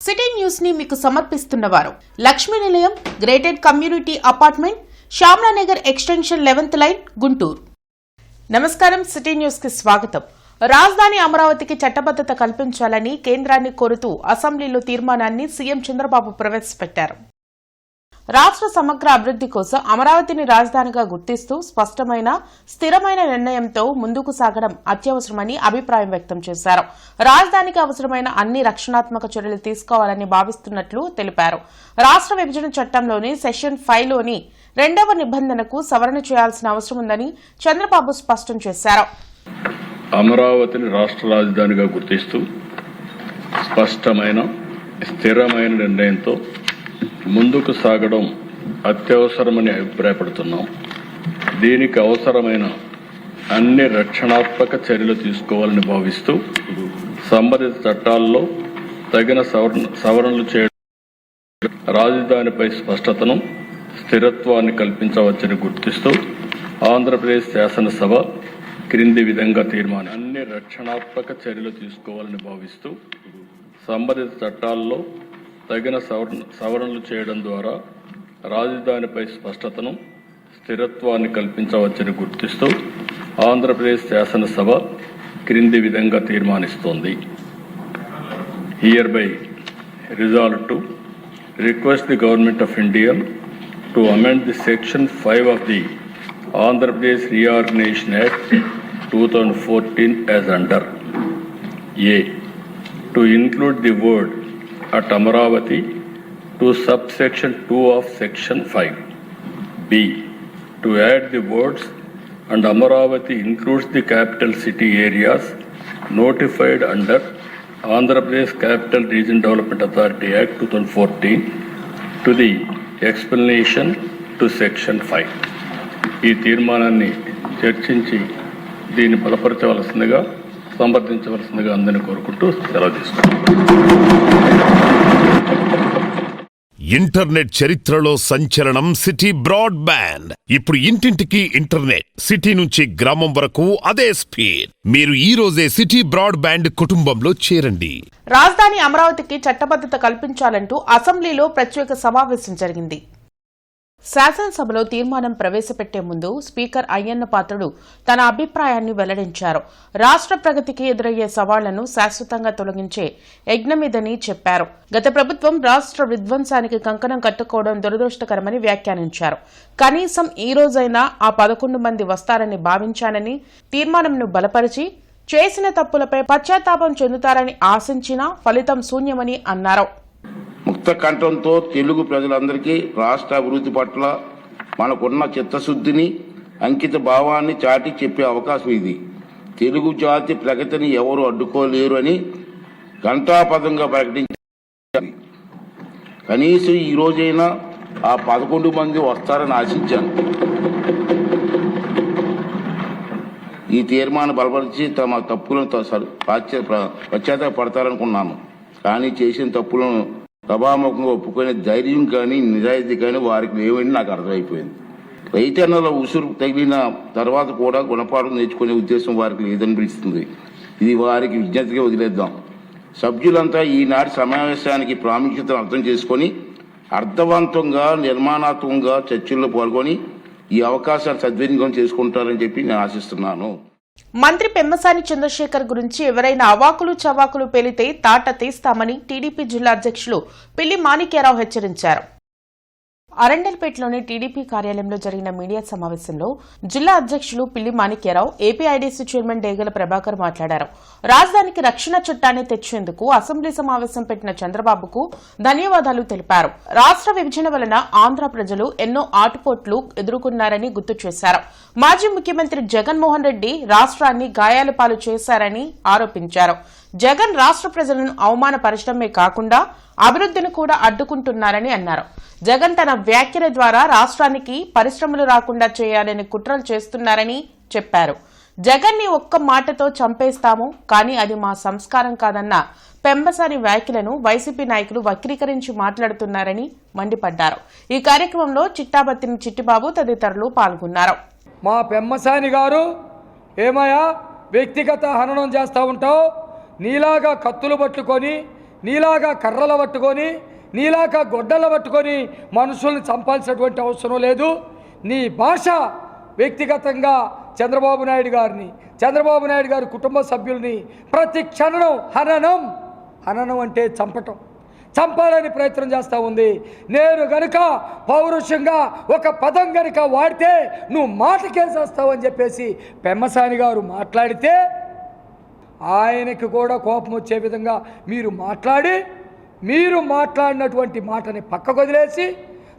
City news ని మీకు సమర్పిస్తున్నవారు Lakshmi Nilayam gated community apartment Shyamalanagar extension 11th line Guntur. నమస్కారం. సిటీ న్యూస్ కి స్వాగతం. రాజధాని అమరావతికి చట్టబద్దత కల్పించాలని కేంద్రాన్ని కోరుతూ అసెంబ్లీలో తీర్మానాన్ని సీఎం చంద్రబాబు ప్రవేశపెట్టారు. రాష్ట్ర సమగ్ర అభివృద్ది కోసం అమరావతిని రాజధానిగా గుర్తిస్తూ స్పష్టమైన స్థిరమైన నిర్ణయంతో ముందుకు సాగడం అత్యవసరమని అభిప్రాయం వ్యక్తం చేశారు. రాజధానికి అవసరమైన అన్ని రక్షణాత్మక చర్యలు తీసుకోవాలని భావిస్తున్నట్లు తెలిపారు. రాష్ట్ర విభజన చట్టంలోని సెక్షన్ 5లోని 2వ నిబంధనకు సవరణ చేయాల్సిన అవసరం ఉందని చంద్రబాబు స్పష్టం చేశారు. అమరావతిని రాష్ట్ర రాజధానిగా గుర్తిస్తూ స్పష్టమైన స్థిరమైన నిర్ణయంతో ముందుకు సాగడం అత్యవసరమని అభిప్రాయపడుతున్నాం. దీనికి అవసరమైన అన్ని రక్షణాత్మక చర్యలు తీసుకోవాలని భావిస్తూ సంబంధిత చట్టాల్లో తగిన సవరణలు చేయడం, రాజధానిపై స్పష్టతను స్థిరత్వాన్ని కల్పించవచ్చని గుర్తిస్తూ ఆంధ్రప్రదేశ్ శాసనసభ క్రింది విధంగా తీర్మానం అన్ని రక్షణాత్మక చర్యలు తీసుకోవాలని భావిస్తూ సంబంధిత చట్టాల్లో తగిన సవరణలు చేయడం ద్వారా రాజధానిపై స్పష్టతను స్థిరత్వాన్ని కల్పించవచ్చని గుర్తిస్తూ ఆంధ్రప్రదేశ్ శాసనసభ క్రింది విధంగా తీర్మానిస్తోంది. Hereby resolve to request the government of India to amend the section 5 of the Andhra Pradesh Reorganization Act 2014 as under A. To include the word at Amaravati to subsection 2 of section 5. B. To add the words and Amaravati includes the capital city areas notified under Andhra Pradesh Capital Region Development Authority Act 2014 to the explanation to section 5. ఈ తీర్మానాన్ని చర్చించి దీన్ని బలపరచవలసిందిగా సంప్రదించవలసిందిగా అందరినీ కోరుకుంటూ సెలవు తీసుకుంటాం. Internet చరిత్రలో సంచలనం సిటీ బ్రాడ్బ్యాండ్. ఇప్పుడు ఇంటింటికి ఇంటర్నెట్, సిటీ నుంచి గ్రామం వరకు అదే స్పీడ్. మీరు ఈ రోజే సిటీ బ్రాడ్బ్యాండ్ కుటుంబంలో చేరండి. రాజధాని అమరావతికి చట్టబద్దత కల్పించాలంటూ అసెంబ్లీలో ప్రత్యేక సమావేశం జరిగింది. శాసనసభలో తీర్మానం ప్రవేశపెట్టే ముందు స్పీకర్ అయ్యన్న పాత్రుడు తన అభిప్రాయాన్ని వెల్లడించారు. రాష్ట్ర ప్రగతికి ఎదురయ్యే సవాళ్లను శాశ్వతంగా తొలగించే యజ్ఞమిదని చెప్పారు. గత ప్రభుత్వం రాష్ట్ర విధ్వంసానికి కంకణం కట్టుకోవడం దురదృష్టకరమని వ్యాఖ్యానించారు. కనీసం ఈ రోజైనా ఆ 11 మంది వస్తారని భావించానని, తీర్మానంను బలపరిచి చేసిన తప్పులపై పశ్చాత్తాపం చెందుతారని ఆశించినా ఫలితం శూన్యమని అన్నారు. ముక్త కంఠంతో తెలుగు ప్రజలందరికీ రాష్ట్ర అభివృద్ధి పట్ల మనకున్న చిత్తశుద్ధిని, అంకిత భావాన్ని చాటి చెప్పే అవకాశం ఇది. తెలుగు జాతి ప్రగతిని ఎవరు అడ్డుకోలేరు అని ఘంటాపథంగా ప్రకటించారు. కనీసం ఈ రోజైనా ఆ 11 మంది వస్తారని ఆశించాను. ఈ తీర్మానం బలపరిచి తమ తప్పులను పశ్చాత్తాపడతారనుకున్నాను. కానీ చేసిన తప్పులను సభాముఖంగా ఒప్పుకునే ధైర్యం కానీ నిజాయితీ కానీ వారికి లేవని నాకు అర్థమైపోయింది. రైతన్నల ఉసురు తగిలిన తర్వాత కూడా గుణపాఠం నేర్చుకునే ఉద్దేశం వారికి లేదనిపిస్తుంది. ఇది వారికి విజ్ఞతగా వదిలేద్దాం. సభ్యులంతా ఈనాటి సమావేశానికి ప్రాముఖ్యతను అర్థం చేసుకొని అర్థవంతంగా, నిర్మాణాత్మకంగా చర్చల్లో పాల్గొని ఈ అవకాశాన్ని సద్వినియోగం చేసుకుంటారని చెప్పి నేను ఆశిస్తున్నాను. మంత్రి పెమ్మసాని చంద్రశేఖర్ గురించి ఎవరైనా అవాకులు చవాకులు పేలితే తాట తీస్తామని టీడీపీ జిల్లా అధ్యక్షులు పిల్లి మాణిక్యారావు హెచ్చరించారు. అరండల్పేటలోని టీడీపీ కార్యాలయంలో జరిగిన మీడియా సమావేశంలో జిల్లా అధ్యక్షులు పిల్లి మాణిక్యారావు, ఏపీఐడీసీ చైర్మన్ డేగల ప్రభాకర్ మాట్లాడారు. రాజధానికి రక్షణ చట్టాన్ని తెచ్చేందుకు అసెంబ్లీ సమావేశం పెట్టిన చంద్రబాబుకు ధన్యవాదాలు తెలిపారు. రాష్ట్ర విభజన వలన ఆంధ్ర ప్రజలు ఎన్నో ఆటుపోట్లు ఎదుర్కొన్నారని గుర్తు చేశారు. మాజీ ముఖ్యమంత్రి జగన్మోహన్ రెడ్డి రాష్ట్రాన్ని గాయాల పాలు చేశారని ఆరోపించారు. జగన్ రాష్ట్ర ప్రజలను అవమానపరచడమే కాకుండా అభివృద్ధిని కూడా అడ్డుకుంటున్నారని అన్నారు. జగన్ తన వ్యాఖ్యల ద్వారా రాష్ట్రానికి పరిశ్రమలు రాకుండా చేయాలని కుట్రలు చేస్తున్నారని చెప్పారు. జగన్ ని ఒక్క మాటతో చంపేస్తాము, కానీ అది మా సంస్కారం కాదన్న పెమ్మసాని వ్యాఖ్యలను వైసీపీ నాయకులు వక్రీకరించి మాట్లాడుతున్నారని మండిపడ్డారు. ఈ కార్యక్రమంలో చిట్టాబత్తిని చిట్టిబాబు తదితరులు పాల్గొన్నారు. మా పెమ్మసాని గారు, ఏమయ్యా వ్యక్తిగత హననం చేస్తూ ఉంటావు, నీలాగా కత్తులు పట్టుకొని నీలాగా కర్రలు పట్టుకొని నీలాగా గొడ్డలు పట్టుకొని మనుషుల్ని చంపాల్సినటువంటి అవసరం లేదు. నీ భాష వ్యక్తిగతంగా చంద్రబాబు నాయుడు గారి కుటుంబ సభ్యుల్ని ప్రతి క్షణం హననం అంటే చంపాలని ప్రయత్నం చేస్తూ ఉంది. నేను గనుక పౌరుషంగా ఒక పదం గనుక వాడితే నువ్వు మాటకేసేస్తావని చెప్పేసి పెమ్మసాని గారు మాట్లాడితే ఆయనకి కూడా కోపం వచ్చే విధంగా మీరు మాట్లాడినటువంటి మాటని పక్కకు వదిలేసి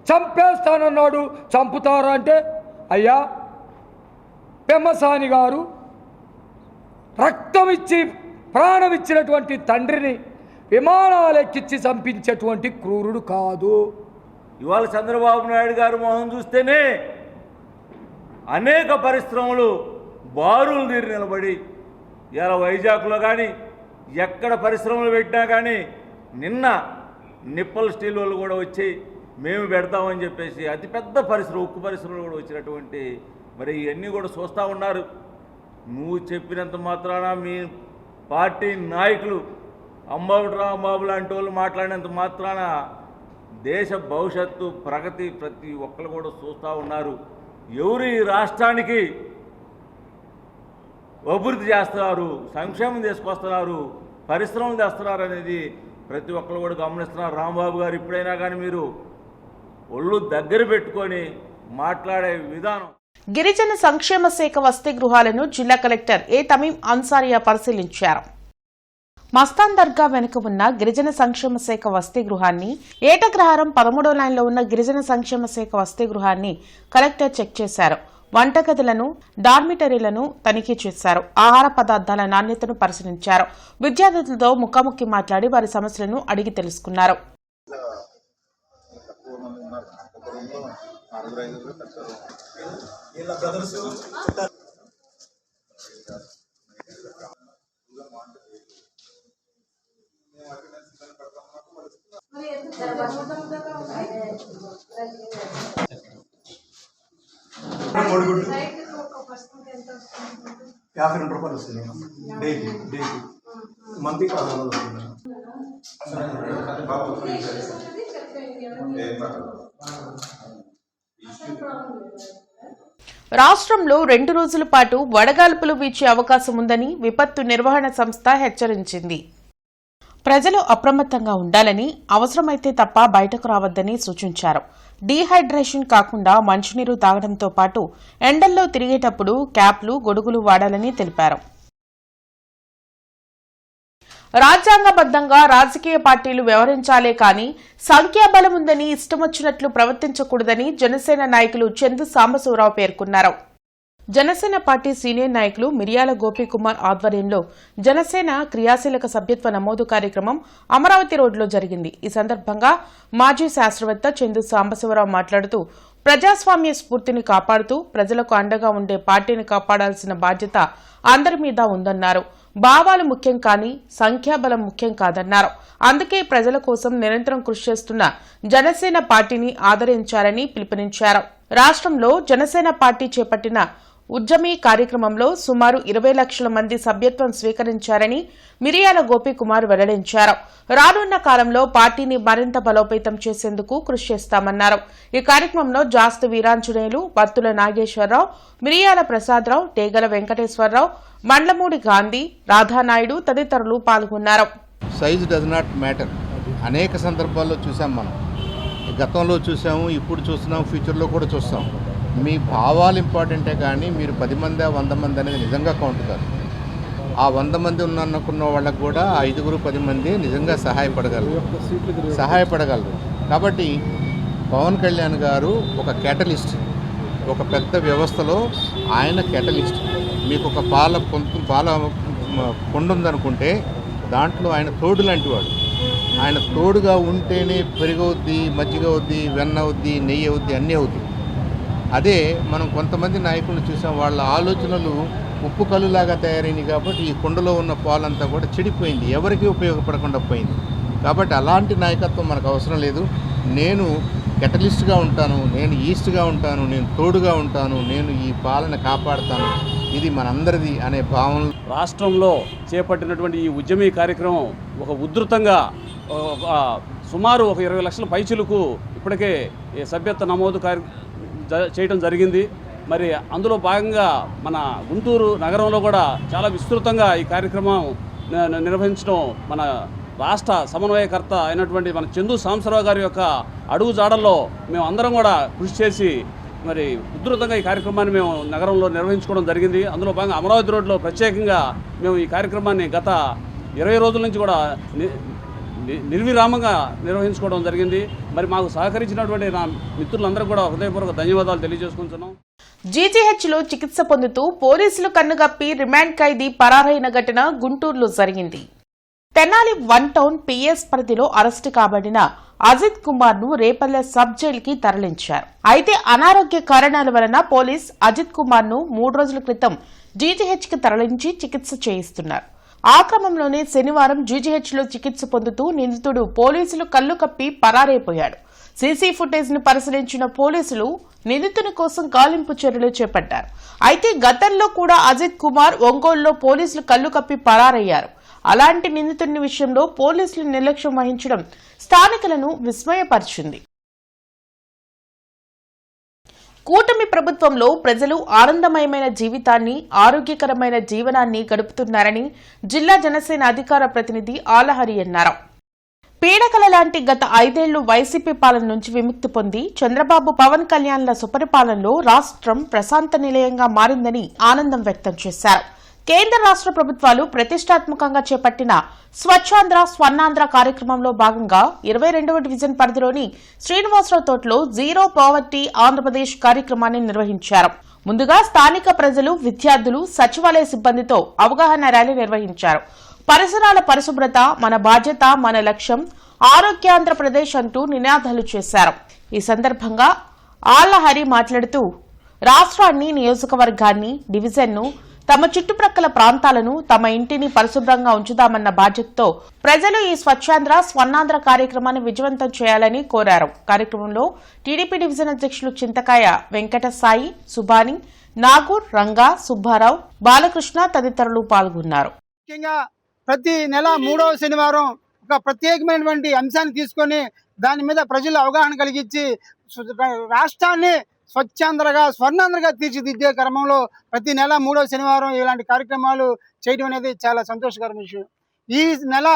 చంపేస్తానన్నాడు. చంపుతారా అంటే అయ్యా, పెమ్మసాని గారు రక్తం ఇచ్చి ప్రాణం ఇచ్చినటువంటి తండ్రిని విమానాలెక్కించి చంపించేటువంటి క్రూరుడు కాదు. ఇవాళ చంద్రబాబు నాయుడు గారు మొహం చూస్తేనే అనేక పరిశ్రమలు బారులు తీరి నిలబడి ఇలా వైజాగ్లో కానీ ఎక్కడ పరిశ్రమలు పెట్టినా కానీ నిన్న నిప్పల్ స్టీల్ వాళ్ళు కూడా వచ్చి మేము పెడతామని చెప్పేసి అతిపెద్ద పరిశ్రమ ఉక్కు పరిశ్రమలు కూడా వచ్చినటువంటి మరి ఇవన్నీ కూడా చూస్తూ ఉన్నారు. నువ్వు చెప్పినంత మాత్రాన మీ పార్టీ నాయకులు అంబాబు రాంబాబు లాంటి వాళ్ళు మాట్లాడినంత మాత్రాన దేశ భవిష్యత్తు ప్రగతి ప్రతి ఒక్కరు కూడా చూస్తూ ఉన్నారు. ఎవరు ఈ రాష్ట్రానికి అభివృద్ధి చేస్తున్నారు, సంక్షేమం తీసుకొస్తున్నారు, పరిశ్రమలు తెస్తున్నారు అనేది ప్రతి ఒక్కరు కూడా గమనిస్తున్నారు. రాంబాబు గారు ఇప్పుడైనా కానీ మీరు ఒళ్ళు దగ్గర పెట్టుకొని మాట్లాడే విధానం. గిరిజన సంక్షేమ శాఖ వసతి గృహాలను జిల్లా కలెక్టర్ ఏ తమీం అన్సారియా పరిశీలించారు. మస్తాన్ దర్గా వెనుక ఉన్న గిరిజన సంక్షేమ శాఖ వసతి గృహాన్ని, ఏటగ్రహారం 13వ లైన్లో ఉన్న గిరిజన సంక్షేమ శాఖ వసతి గృహాన్ని కలెక్టర్ చెక్ చేశారు. వంటగదులను, డార్మిటరీలను తనిఖీ చేశారు. ఆహార పదార్థాల నాణ్యతను పరిశీలించారు. విద్యార్థులతో ముఖాముఖి మాట్లాడి వారి సమస్యలను అడిగి తెలుసుకున్నారు. కోడిగుడ్డు 52 రూపాయలు వస్తుంది డైలీ మంత్లీ 1600 వస్తుంది. రాష్ట్రంలో 2 రోజుల పాటు వడగాల్పులు వీచే అవకాశం ఉందని విపత్తు నిర్వహణ సంస్థ హెచ్చరించింది. ప్రజలు అప్రమత్తంగా ఉండాలని, అవసరమైతే తప్ప బయటకు రావద్దని సూచించారు. డీహైడ్రేషన్ కాకుండా మంచినీరు తాగడంతో పాటు ఎండల్లో తిరిగేటప్పుడు క్యాప్లు, గొడుగులు వాడాలని తెలిపారు. రాజ్యాంగబద్దంగా రాజకీయ పార్టీలు వ్యవహరించాలే కానీ సంఖ్యాబలం ఉందని ఇష్టమొచ్చినట్లు ప్రవర్తించకూడదని జనసేన నాయకులు చందు సాంబశివరావు పేర్కొన్నారు. జనసేన పార్టీ సీనియర్ నాయకులు మిర్యాల గోపీకుమార్ ఆధ్వర్యంలో జనసేన క్రియాశీలక సభ్యత్వ నమోదు కార్యక్రమం అమరావతి రోడ్లో జరిగింది. ఈ సందర్భంగా మాజీ శాస్త్రవేత్త చందు సాంబశివరావు మాట్లాడుతూ, ప్రజాస్వామ్య స్ఫూర్తిని కాపాడుతూ ప్రజలకు అండగా ఉండే పార్టీని కాపాడాల్సిన బాధ్యత అందరి మీద ఉందన్నారు. భావాలు ముఖ్యం కానీ సంఖ్యాబలం ముఖ్యం కాదన్నారు. అందుకే ప్రజల కోసం నిరంతరం కృషి చేస్తున్న జనసేన పార్టీని ఆదరించాలని పిలుపునిచ్చారు. రాష్ట్రంలో జనసేన పార్టీ చేపట్టిన ఉద్యమీ కార్యక్రమంలో సుమారు 20 లక్షల మంది సభ్యత్వం స్వీకరించారని మిరియాల గోపీకుమార్ వెల్లడించారు. రానున్న కాలంలో పార్టీని మరింత బలోపేతం చేసేందుకు కృషి చేస్తామన్నారు. ఈ కార్యక్రమంలో జాస్తు వీరాంజనేయులు, బత్తుల నాగేశ్వరరావు, మిరియాల ప్రసాదరావు, టేగల వెంకటేశ్వరరావు, మండ్లమూడి గాంధీ, రాధానాయుడు తదితరులు పాల్గొన్నారు. Size does not matter. అనేక సందర్భాల్లో చూసాం, మనం గతంలో చూసాము, ఇప్పుడు చూస్తున్నాం, ఫ్యూచర్లో కూడా చూస్తాం. మీ భావాలు ఇంపార్టెంటే కానీ మీరు 10 మంది 100 మంది అనేది నిజంగా కౌంట్ కాదు. ఆ 100 మంది అనుకున్న వాళ్ళకు కూడా 5-10 మంది నిజంగా సహాయపడగలరు. కాబట్టి పవన్ కళ్యాణ్ గారు ఒక క్యాటలిస్ట్, ఒక పెద్ద వ్యవస్థలో ఆయన క్యాటలిస్ట్. మీకు ఒక పాల కొండ ఉందనుకుంటే దాంట్లో ఆయన తోడు లాంటి వాడు. ఆయన తోడుగా ఉంటేనే పెరుగవుద్ది, మజ్జిగ అవుద్ది, వెన్న అవుద్ది, నెయ్యి అవుద్ది, అన్నీ అవుద్ది. అదే మనం కొంతమంది నాయకులను చూసాం, వాళ్ళ ఆలోచనలు ఉప్పు కల్లులాగా తయారైంది. కాబట్టి ఈ కుండలో ఉన్న పాలంతా కూడా చెడిపోయింది, ఎవరికీ ఉపయోగపడకుండా పోయింది. కాబట్టి అలాంటి నాయకత్వం మనకు అవసరం లేదు. నేను కెటలిస్ట్గా ఉంటాను, నేను ఈస్ట్గా ఉంటాను, నేను తోడుగా ఉంటాను, నేను ఈ పాలన కాపాడుతాను, ఇది మనందరిది అనే భావన. రాష్ట్రంలో చేపట్టినటువంటి ఈ ఉద్యమీ కార్యక్రమం ఒక ఉధృతంగా సుమారు ఒక 20 లక్షల పైచిలకు ఇప్పటికే ఈ సభ్యత్వ నమోదు చేయడం జరిగింది. మరి అందులో భాగంగా మన గుంటూరు నగరంలో కూడా చాలా విస్తృతంగా ఈ కార్యక్రమం నిర్వహించడం మన రాష్ట్ర సమన్వయకర్త అయినటువంటి మన చందు సాంబశివరావు గారి యొక్క అడుగు జాడల్లో మేము అందరం కూడా కృషి చేసి మరి ఉధృతంగా ఈ కార్యక్రమాన్ని మేము నగరంలో నిర్వహించుకోవడం జరిగింది. అందులో భాగంగా అమరావతి రోడ్లో ప్రత్యేకంగా మేము ఈ కార్యక్రమాన్ని గత 20 రోజుల నుంచి కూడా నిర్విరామంగా నిర్వహించుకోవడం జరిగింది. మరి మాకు సహకరించినటువంటి నా మిత్రులందరూ కూడా హృదయపూర్వక ధన్యవాదాలు తెలియజేసుకుంటున్నాం. జీజీహెచ్లో చికిత్స పొందుతూ పోలీసులు కన్నుగప్పి రిమాండ్ ఖైదీ పరారైన ఘటన గుంటూరులో జరిగింది. తెనాలి 1 టౌన్ పిఎస్ పరిధిలో అరెస్టు కాబడిన అజిత్ కుమార్ ను రేపల్లె సబ్ జైలుకి తరలించారు. అయితే అనారోగ్య కారణాల వలన పోలీస్ అజిత్ కుమార్ ను 3 రోజుల క్రితం జీజీహెచ్ కి తరలించి చికిత్స చేయిస్తున్నారు. ఆ క్రమంలోనే శనివారం జీజీహెచ్లో చికిత్స పొందుతూ నిందితుడు పోలీసులు కళ్లు కప్పి పరారైపోయాడు. సీసీ ఫుటేజ్ ను పరిశీలించిన పోలీసులు నిందితుని కోసం గాలింపు చర్యలు చేపట్టారు. అయితే గతంలో కూడా అజిత్ కుమార్ ఒంగోలులో పోలీసులు కళ్లు కప్పి పరారయ్యారు. అలాంటి నిందితుని విషయంలో పోలీసులు నిర్లక్ష్యం వహించడం స్థానికులను విస్మయపరిచింది. కూటమి ప్రభుత్వంలో ప్రజలు ఆనందమయమైన జీవితాన్ని, ఆరోగ్యకరమైన జీవనాన్ని గడుపుతున్నారని జిల్లా జనసేన అధికార ప్రతినిధి ఆలహరి అన్నారు. పీడకల లాంటి గత 5 ఏళ్లు వైసీపీ పాలన నుంచి విముక్తి పొంది చంద్రబాబు, పవన్ కళ్యాణ్ల సుపరిపాలనలో రాష్ట్రం ప్రశాంత నిలయంగా మారిందని ఆనందం వ్యక్తం చేశారు. కేంద్ర రాష్ట్ర ప్రభుత్వాలు ప్రతిష్టాత్మకంగా చేపట్టిన స్వచ్ఛాంధ్ర స్వర్ణాంధ్ర కార్యక్రమంలో భాగంగా 22వ డివిజన్ పరిధిలోని శ్రీనివాసరావు తోటలో జీరో పావర్టీ ఆంధ్రప్రదేశ్ కార్యక్రమాన్ని నిర్వహించారు. ముందుగా స్థానిక ప్రజలు, విద్యార్థులు, సచివాలయ సిబ్బందితో అవగాహన ర్యాలీ నిర్వహించారు. పరిసరాల పరిశుభ్రత మన బాధ్యత, మన లక్ష్యం, ఆరోగ్యాంధ్రప్రదేశ్ అంటూ నినాదాలు చేశారు. ఈ సందర్భంగా ఆళ్లహరి మాట్లాడుతూ రాష్ట్రాన్ని, నియోజకవర్గాన్ని, డివిజన్ను, తమ చుట్టుప్రక్కల ప్రాంతాలను, తమ ఇంటిని పరిశుభ్రంగా ఉంచుదామన్న బాధ్యతతో ప్రజలు ఈ స్వచ్ఛాంధ్ర స్వర్ణాంధ్ర కార్యక్రమాన్ని విజయవంతం చేయాలని కోరారు. కార్యక్రమంలో టీడీపీ డివిజన్ అధ్యక్షులు చింతకాయ వెంకట సాయి, సుబాని, నాగూర్, రంగా, సుబ్బారావు, బాలకృష్ణ తదితరులు పాల్గొన్నారు. ముఖ్యంగా ప్రతి నెల 3వ శనివారం ఒక ప్రత్యేకమైనటువంటి అంశాన్ని తీసుకొని దాని మీద ప్రజలు అవగాహన కలిగించి రాష్ట్రాన్ని స్వచ్ఛాంధ్రగా స్వర్ణాంధ్రగా తీర్చిదిద్దే క్రమంలో ప్రతి నెల 3వ శనివారం ఇలాంటి కార్యక్రమాలు చేయడం అనేది చాలా సంతోషకరమైన విషయం. ఈ నెల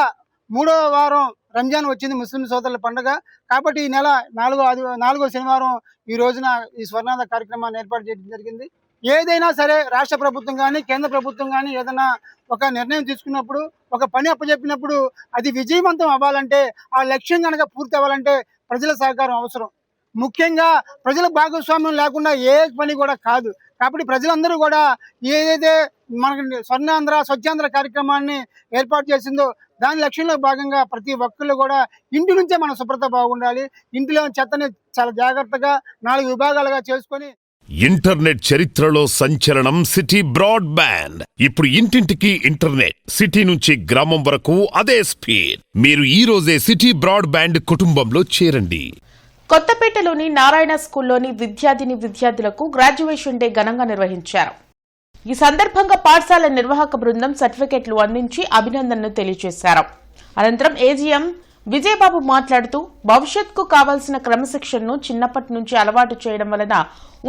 3వ వారం రంజాన్ వచ్చింది, ముస్లిం సోదరుల పండుగ. కాబట్టి ఈ నెల 4వ శనివారం ఈ రోజున ఈ స్వర్ణాంధ్ర కార్యక్రమాన్ని ఏర్పాటు చేయడం జరిగింది. ఏదైనా సరే రాష్ట్ర ప్రభుత్వం కానీ కేంద్ర ప్రభుత్వం కానీ ఏదైనా ఒక నిర్ణయం తీసుకున్నప్పుడు, ఒక పని అప్పచెప్పినప్పుడు అది విజయవంతం అవ్వాలంటే, ఆ లక్ష్యం కనుక పూర్తి అవ్వాలంటే ప్రజల సహకారం అవసరం. ముఖ్యంగా ప్రజల భాగస్వామ్యం లేకుండా ఏ పని కూడా కాదు. కాబట్టి ప్రజలందరూ కూడా ఏదైతే మనకి స్వర్ణాంధ్ర స్వచ్ఛాంధ్ర కార్యక్రమాన్ని ఏర్పాటు చేసిందో దాని లక్ష్యంలో భాగంగా ప్రతి ఒక్కళ్ళు కూడా ఇంటి నుంచే మన శుభ్రత బాగుండాలి. ఇంటిలో చెత్తని చాలా జాగ్రత్తగా 4 విభాగాలుగా చేసుకొని ఇంటర్నెట్ చరిత్రలో సంచలనం సిటీ బ్రాడ్బ్యాండ్. ఇప్పుడు ఇంటింటికి ఇంటర్నెట్, సిటీ నుంచి గ్రామం వరకు అదే స్పీడ్. మీరు ఈ రోజే సిటీ బ్రాడ్బ్యాండ్ కుటుంబంలో చేరండి. కొత్తపేటలోని నారాయణ స్కూల్లోని విద్యార్థులకు గ్రాడ్యుయేషన్ డే ఘనంగా నిర్వహించారు. ఈ సందర్భంగా పాఠశాల నిర్వాహక బృందం సర్టిఫికెట్లు అందించి అభినందనలు తెలియజేశారు. అనంతరం ఏజీఎం విజయబాబు మాట్లాడుతూ భవిష్యత్కు కావాల్సిన క్రమశిక్షణను చిన్నప్పటి నుంచి అలవాటు చేయడం వలన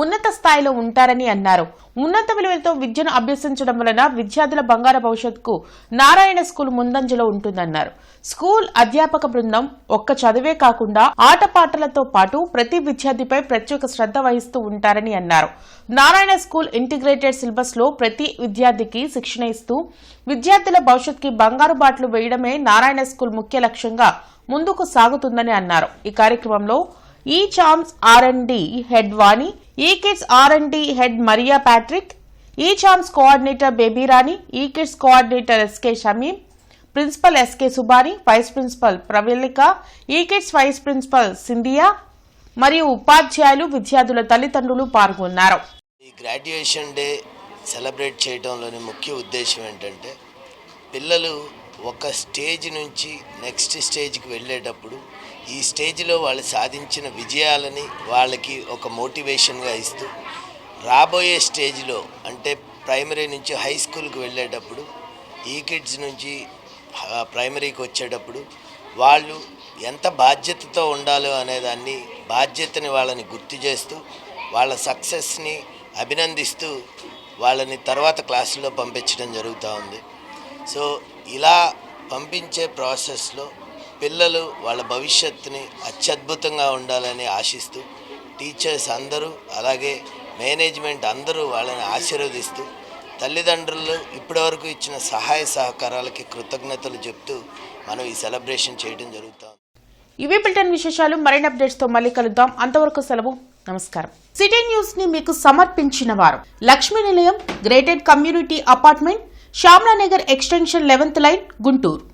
ఉన్నత స్థాయిలో ఉంటారని అన్నారు. ఉన్నత విలువలతో విద్యను అభ్యసించడం వలన విద్యార్థుల బంగారు భవిష్యత్తుకు నారాయణ స్కూల్ ముందంజలో ఉంటుందన్నారు. స్కూల్ అధ్యాపక బృందం ఒక్క చదువే కాకుండా ఆటపాటలతో పాటు ప్రతి విద్యార్థిపై ప్రత్యేక శ్రద్ధ వహిస్తూ ఉంటారని అన్నారు. నారాయణ స్కూల్ ఇంటిగ్రేటెడ్ సిలబస్ లో ప్రతి విద్యార్థికి శిక్షణ ఇస్తూ విద్యార్థుల భవిష్యత్తుకి బంగారు బాటలు వేయడమే నారాయణ స్కూల్ ముఖ్య లక్ష్యంగా ముందుకు సాగుతుందని అన్నారు. ఈ కార్యక్రమంలో ఈ చామ్స్ R&D హెడ్ వాణి, ఈ kids R&D head Maria Patrick, ఈ చామ్స్ కోఆర్డినేటర్ బేబీ రాణి, ఈ kids coordinator SK Shamim, principal SK Subhani, vice principal Pravallika, ఈ కిడ్స్ వైస్ ప్రిన్సిపల్ సింధియా మరియు ఉపాధ్యాయులు, విద్యార్థుల తల్లిదండ్రులు పాల్గొన్నారు. ఈ గ్రాడ్యుయేషన్ డే సెలబ్రేట్ చేయడంలోని ముఖ్య ఉద్దేశం ఏంటంటే పిల్లలు ఒక స్టేజ్ నుంచి నెక్స్ట్ స్టేజ్కి వెళ్ళేటప్పుడు ఈ స్టేజ్లో వాళ్ళు సాధించిన విజయాలని వాళ్ళకి ఒక మోటివేషన్గా ఇస్తూ రాబోయే స్టేజ్లో అంటే ప్రైమరీ నుంచి హై స్కూల్కి వెళ్ళేటప్పుడు ఈ కిడ్స్ నుంచి ప్రైమరీకి వచ్చేటప్పుడు వాళ్ళు ఎంత బాధ్యతతో ఉండాలో అనేదాన్ని బాధ్యతని వాళ్ళని గుర్తు చేస్తూ వాళ్ళ సక్సెస్ని అభినందిస్తూ వాళ్ళని తర్వాత క్లాసులో పంపించడం జరుగుతూ ఉంది. సో ఇలా పంపించే ప్రాసెస్లో పిల్లలు వాళ్ళ భవిష్యత్తుని అత్యద్భుతంగా ఉండాలని ఆశిస్తూ టీచర్స్ అందరూ అలాగే మేనేజ్మెంట్ అందరూ వాళ్ళని ఆశీర్వదిస్తూ తల్లిదండ్రులు ఇప్పటివరకు ఇచ్చిన సహాయ సహకారాలకి కృతజ్ఞతలు చెప్తూ మనం ఈ సెలబ్రేషన్ చేయడం జరుగుతుంది. ఇవే బులెటిన్ విశేషాలు. మరిన్ని అప్డేట్స్ తో మళ్ళీ కలుద్దాం. అంతవరకు సెలవు. నమస్కారం. సిటీ న్యూస్ ని మీకు సమర్పించిన వారు Lakshmi Nilayam, gated community apartment, Shyamlanagar extension 11th line, Guntur.